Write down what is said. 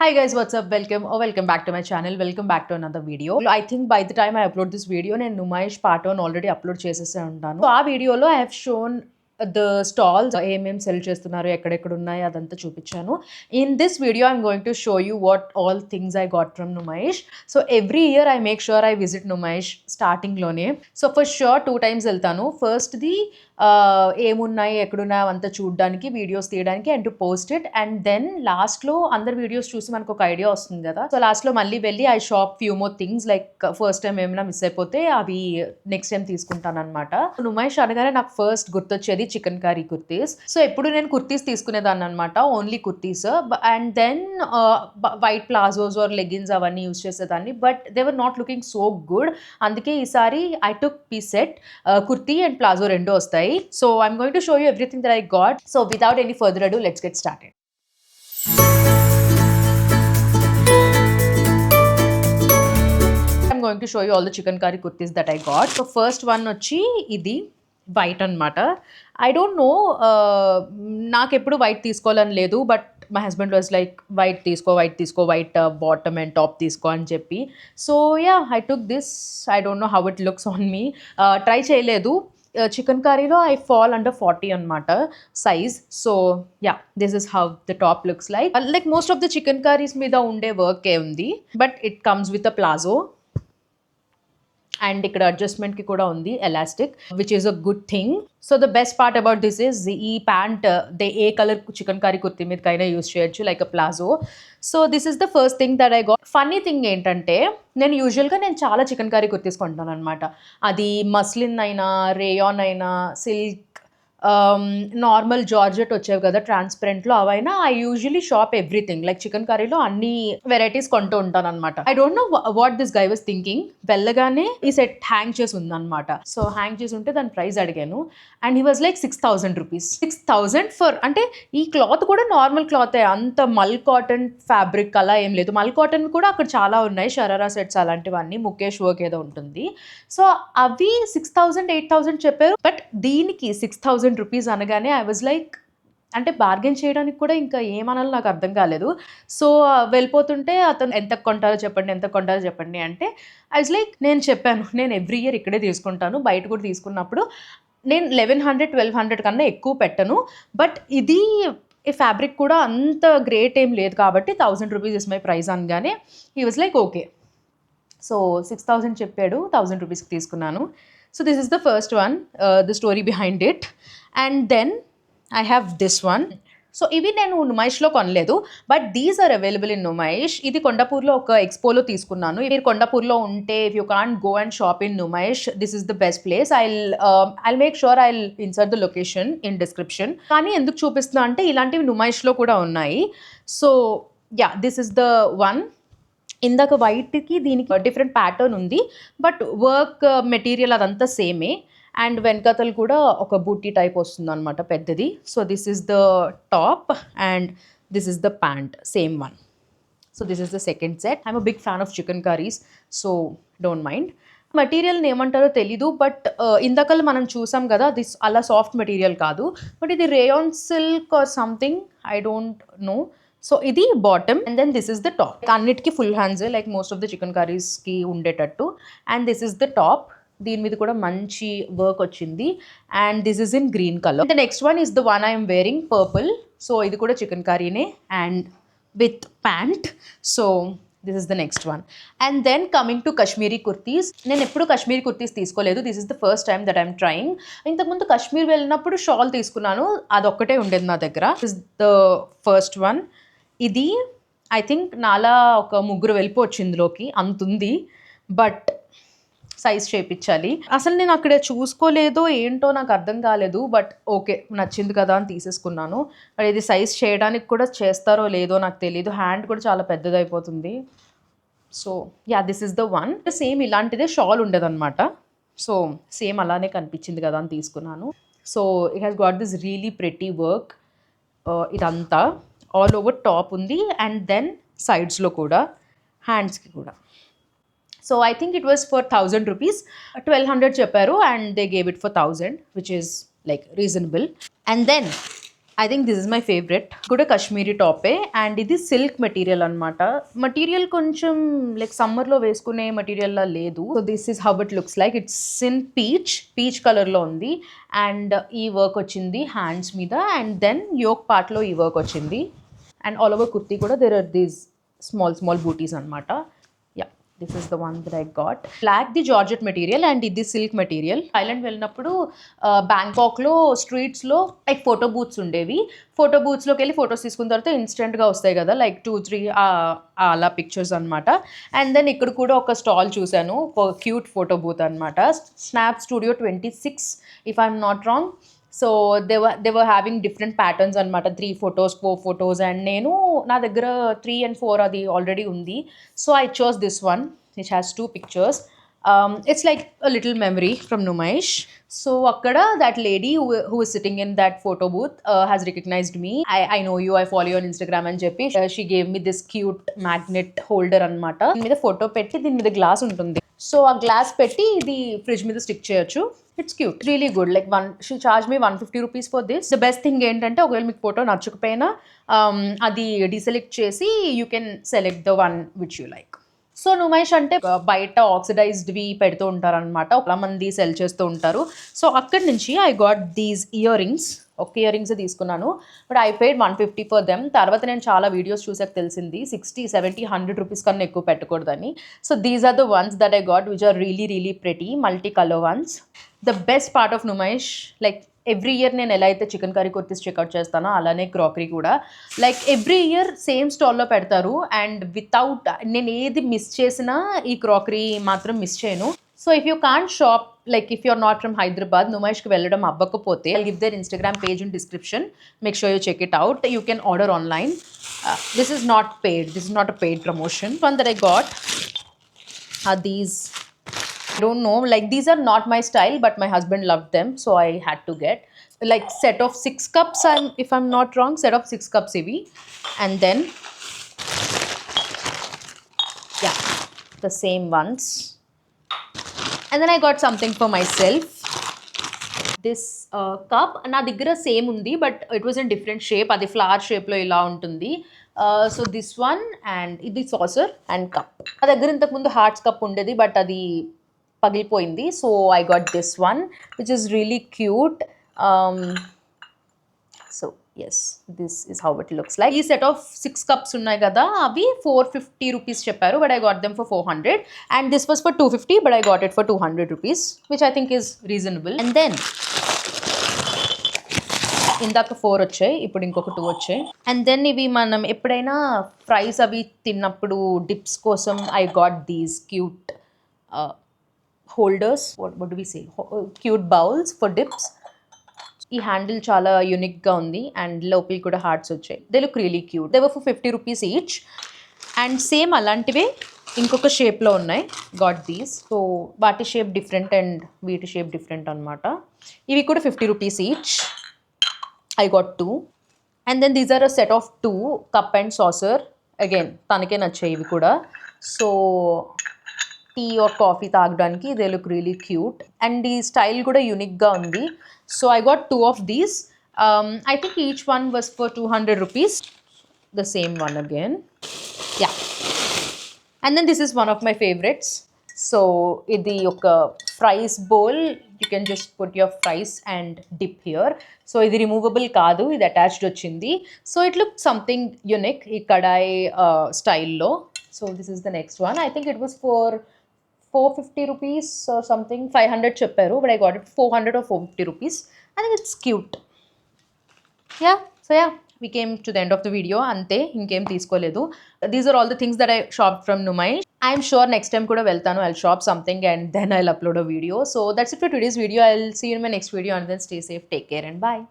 Hi guys, what's up? Welcome back to my channel. Welcome back to another video. I think by the time I upload this video, నేను Numaish part 1 already upload చేసేసే ఉంటాను. So ఆ వీడియోలో I have shown the stalls ఏమేమి sell చేస్తున్నారు, ఎక్కడెక్కడ ఉన్నాయి అదంతా చూపించాను. In this video I'm going to show you what all things I got from Numaish. So every year I make sure I visit Numaish స్టార్టింగ్లోనే. సో ఫర్ షూర్ 2 times వెళ్తాను. ఫస్ట్ది ఏమున్నాయి ఎక్కడున్నాయి అవంతా చూడడానికి, వీడియోస్ తీయడానికి and to post it. And then లాస్ట్లో అందరు వీడియోస్ చూసి మనకు ఒక ఐడియా వస్తుంది కదా. సో లాస్ట్లో మళ్ళీ వెళ్ళి I shop few more things like first time ఏమైనా మిస్ అయిపోతే అవి నెక్స్ట్ టైం తీసుకుంటాను అనమాట. నుమాయిష్ అనగానే నాకు ఫస్ట్ గుర్తొచ్చేది చికెన్ కర్రీ కుర్తీస్. సో ఎప్పుడు నేను కుర్తీస్ తీసుకునేదాన్ని అనమాట, only kurtis. And then white palazzos or leggings అవన్నీ యూస్ చేసేదాన్ని, but they were not looking so good. అందుకే ఈసారి I took piece set, kurti and palazzo రెండు వస్తాయి. So I'm going to show you everything that I got. So without any further ado, let's get started. I'm going to show you all the chicken curry kurtis that I got. So first one వచ్చి ఇది white అనమాట. I don't no, నాకు ఎప్పుడు white తీసుకోవాలని లేదు, but my husband was like white తీసుకో white bottom and top తీసుకో అని చెప్పి. So yeah, I took this. I don't know how it looks on me. Try చేయలేదు. చికెన్ కర్రీలో ఐ ఫాల్ అండర్ 40 అనమాట size. So yeah, this is how the top looks like. Like most of the chicken curries మీద ఉండే వర్కే ఉంది, but it comes with a palazzo and ఇక్కడ అడ్జస్ట్మెంట్కి కూడా ఉంది elastic, which is a good thing. So the best part about this is ఈ pant ఏ colour chikankari kurti మీదకైనా యూస్ చేయొచ్చు, like a palazzo. So this is the first thing that I got. Funny thing ఏంటంటే నేను చాలా chicken curry kurtis కొంటాను అనమాట. అది మస్లిన్ అయినా, రేయాన్ అయినా, సిల్క్, నార్మల్ జార్జెట్ వచ్చేవి కదా ట్రాన్స్పరెంట్లో, అవైనా I usually shop everything. Like చికెన్ కర్రీలో అన్ని వెరైటీస్ కొంటూ ఉంటాను అనమాట. I don't know what this guy was thinking. వెళ్ళగానే ఈ సెట్ హ్యాంగ్ చేసి ఉందన్నమాట. సో హ్యాంగ్ చేసి ఉంటే దాని ప్రైస్ అడిగాను and he was like 6,000 rupees. 6,000 for, అంటే ఈ క్లాత్ కూడా నార్మల్ క్లాతే, అంత మల్ కాటన్ ఫ్యాబ్రిక్ అలా ఏం లేదు. మల్ కాటన్ కూడా అక్కడ చాలా ఉన్నాయి, షరారా సెట్స్ అలాంటివన్నీ, ముఖేష్ వర్క్ ఏదో ఉంటుంది. సో అవి 6,000 8,000 చెప్పారు, బట్ దీనికి 6,000 రూపీస్ అనగానే ఐ వాజ్ లైక్, అంటే బార్గెన్ చేయడానికి కూడా ఇంకా ఏమనాలో నాకు అర్థం కాలేదు. సో వెళ్ళిపోతుంటే అతను ఎంత కొంటారో చెప్పండి అంటే ఐ వాజ్ లైక్, నేను చెప్పాను నేను ఎవ్రీ ఇయర్ ఇక్కడే తీసుకుంటాను, బయట కూడా తీసుకున్నప్పుడు నేను 1,100 1,200 కన్నా ఎక్కువ పెట్టను, బట్ ఇది ఈ ఫ్యాబ్రిక్ కూడా అంత గ్రేట్ ఏం లేదు కాబట్టి 1,000 రూపీస్ ఇస్ మై ప్రైస్ అనగానే he was like okay. So 6,000 చెప్పాడు, 1,000 రూపీస్కి తీసుకున్నాను. So this is the first one, the story behind it. And then I have this one. So ఇవి నేను నుమాయిష్లో కొనలేదు, but these are available in Numaish. ఇది కొండాపూర్లో ఒక ఎక్స్పోలో తీసుకున్నాను. మీరు కొండాపూర్లో ఉంటే, if you can't go and shop in Numaish, this is the best place. I'll make sure I'll insert the location in description. కానీ ఎందుకు చూపిస్తున్నా అంటే ఇలాంటివి నుమాయిష్లో కూడా ఉన్నాయి. So yeah, this is the one. ఇందాక వైట్కి దీనికి డిఫరెంట్ ప్యాటర్న్ ఉంది, బట్ వర్క్ మెటీరియల్ అదంతా సేమే. అండ్ వెనకతలు కూడా ఒక బూటీ టైప్ వస్తుంది అనమాట పెద్దది. So this is the top and this is the pant, same one. So this is the second set. I'm a big fan of chicken curries, so don't mind. మెటీరియల్ని ఏమంటారో తెలీదు, బట్ ఇందాకలు మనం చూసాం కదా, దిస్ అలా సాఫ్ట్ మెటీరియల్ కాదు, but ఇది rayon silk or something, I don't know. So ఇది bottom and then this is the top. అన్నిటికీ full hands like most of the చికెన్ కర్రీస్కి ఉండేటట్టు. And this is the top. దీని మీద కూడా మంచి వర్క్ వచ్చింది and this is in green colour. The next one is the one I'm wearing, purple. So ఇది కూడా చికెన్ కర్రీనే and with pant. So this is the next one. And then coming to Kashmiri kurtis. నేను ఎప్పుడు కాశ్మీరీ కుర్తీస్ తీసుకోలేదు, this is the first time that I'm trying. ఇంతకుముందు కాశ్మీర్ వెళ్ళినప్పుడు shawl తీసుకున్నాను, అదొక్కటే ఉండేది నా దగ్గర. This is the first one. ఇది ఐ థింక్ నాలా ఒక ముగ్గురు వెళ్ళిపోవచ్చు ఇందులోకి, అంతుంది, బట్ సైజ్ చేయించాలి. అసలు నేను అక్కడ చూసుకోలేదో ఏంటో నాకు అర్థం కాలేదు, బట్ ఓకే నచ్చింది కదా అని తీసేసుకున్నాను. బట్ ఇది సైజ్ చేయడానికి కూడా చేస్తారో లేదో నాకు తెలియదు, హ్యాండ్ కూడా చాలా పెద్దదైపోతుంది. So yeah, this is the one. Same ఇలాంటిదే షాల్ ఉండేదన్నమాట. సో సేమ్ అలానే కనిపించింది కదా అని తీసుకున్నాను. So it has got this really pretty work. ఇదంతా ఆల్ ఓవర్ టాప్ ఉంది అండ్ దెన్ సైడ్స్లో కూడా, హ్యాండ్స్కి కూడా. So I think it was for 1,000 rupees. 1,200 చెప్పారు and they gave it for 1,000, which is like reasonable. And then I think this is my favourite కూడా Kashmiri టాపే and ఇది silk material అనమాట. Material కొంచెం లైక్ సమ్మర్లో వేసుకునే మెటీరియల్లా లేదు. So this is how it looks like. It's in peach కలర్లో ఉంది and ఈ వర్క్ వచ్చింది హ్యాండ్స్ మీద అండ్ దెన్ యోక్ పార్ట్లో ఈ వర్క్ వచ్చింది అండ్ ఆల్ ఓవర్ కుర్తీ కూడా there are these small booties అనమాట. This is the one that I got. Black the georgette material and ఇది సిల్క్ మెటీరియల్. ఐలాండ్ వెళ్ళినప్పుడు బ్యాంకాక్లో స్ట్రీట్స్లో లైక్ ఫోటో బూత్స్ ఉండేవి. ఫోటో బూత్స్లోకి వెళ్ళి ఫొటోస్ తీసుకున్న తర్వాత ఇన్స్టెంట్గా వస్తాయి కదా లైక్ 2-3 అలా పిక్చర్స్ అనమాట. అండ్ దెన్ ఇక్కడ కూడా ఒక స్టాల్ చూశాను, ఒక క్యూట్ ఫోటో బూత్ అనమాట. Snap studio 26 if I'm not wrong. So they were having different patterns అనమాట, 3 photos 4 photos అండ్ నేను నా దగ్గర 3 and 4 అది ఆల్రెడీ ఉంది. So I chose this one which has 2 pictures. It's like a little memory from Numaish. So akkada that lady who is sitting in that photo booth has recognized me. I know you, I follow you on Instagram and చెప్పి she gave me this cute magnet holder అనమాట. దీని మీద photo పెట్టి దీని మీద glass ఉంటుంది. So ఆ glass పెట్టి ఇది ఫ్రిడ్జ్ మీద స్టిక్ చేయొచ్చు. It's cute, really good. Like she charge me 150 rupees for this. The best thing ఏంటంటే ఒకవేళ మీకు ఫోటో నచ్చకపోయినా అది డిసెలెక్ట్ చేసి you can select the one which you like. So Numaish అంటే బయట ఆక్సిడైజ్డ్వి పెడుతూ ఉంటారు అనమాట, చాలా మంది సెల్ చేస్తూ ఉంటారు. సో అక్కడి నుంచి I got these ear rings. ఒక ఇయర్ రింగ్స్ తీసుకున్నాను but I paid 150 for them. తర్వాత నేను చాలా వీడియోస్ చూసాక తెలిసింది 60, 70, 100 రూపీస్ కన్నా ఎక్కువ పెట్టకూడదని. So these are the ones that I got which are really pretty multi colour ones. The best part of Numaish like every year నేను ఎలా అయితే చికెన్ కర్రీ కుర్తీస్ చెక్అవుట్ చేస్తానో అలానే క్రాకరీ కూడా లైక్ ఎవ్రీ ఇయర్ సేమ్ స్టాల్లో పెడతారు అండ్ వితౌట్ నేను ఏది miss చేసినా ఈ క్రాకరీ మాత్రం మిస్ చేయను. So if you can't shop like if you're not from Hyderabad నుమైష్కి వెళ్ళడం అవ్వకపోతే I give their Instagram page in description. Make sure you check it out. You can order online. This is not paid, this is not a paid promotion. One that I got are these. I don't know, like these are not my style but my husband loved them so I had to get like set of 6 cups. If I'm not wrong, set of 6 cups ivi. And then yeah, the same ones. And then I got something for myself. This cup na diggara same undi but it was in different shape. Adi flower shape lo ila untundi. So this one and idi saucer and cup. Na daggara intaku mundu hearts cup undedi but adi పగిలిపోయింది. So I got this one which is really cute. So yes, this is how it looks like. ఈ set of 6 cups ఉన్నాయి కదా అవి 450 rupees చెప్పారు but I got them for 400 and this was for 250 but I got it for 200 rupees which I think is reasonable. And then ఇందాక 4 వచ్చాయి, ఇప్పుడు ఇంకొక 2 వచ్చాయి. అండ్ దెన్ ఇవి మనం ఎప్పుడైనా ఫ్రైస్ అవి తిన్నప్పుడు డిప్స్ కోసం I got these cute holders. What do we say? Cute bowls for dips. ఈ హ్యాండిల్ చాలా యూనిక్గా ఉంది అండ్ లోపల కూడా హార్ట్స్ వచ్చాయి. They look really cute. They were for 50 rupees each and same అలాంటివే ఇంకొక షేప్లో ఉన్నాయి. Got these. సో వాటి షేప్ డిఫరెంట్ అండ్ వీటి షేప్ డిఫరెంట్ అనమాట. ఇవి కూడా 50 rupees each. I got 2 and then these are a set of 2 cup and saucer. Again తనకే నచ్చాయి ఇవి కూడా. సో టీ ఆర్ కాఫీ తాగడానికి they look really cute and ఈ స్టైల్ కూడా యూనిక్గా ఉంది. So I got 2 of these. I think each one was for 200 rupees. The same one again. Yeah, and then this is one of my favourites. So ఇది ఒక fries bowl. You can just put your fries and dip here. So ఇది removable కాదు, ఇది attached వచ్చింది. So it look something unique ఈ కడాయి స్టైల్లో. So this is the next one. I think it was for 450 rupees or something. 500 చెప్పారు but I got it 400 or 450 rupees. I think it's cute. Yeah, so yeah, we came to the end of the video. అంతే, ఇంకేం తీసుకోలేదు. These are all the things that I shopped from Numaish. I'm sure next time kuda veltanu, I'll shop something and then I'll upload a video. So that's it for today's video. I'll see you in my next video and then stay safe, take care and bye.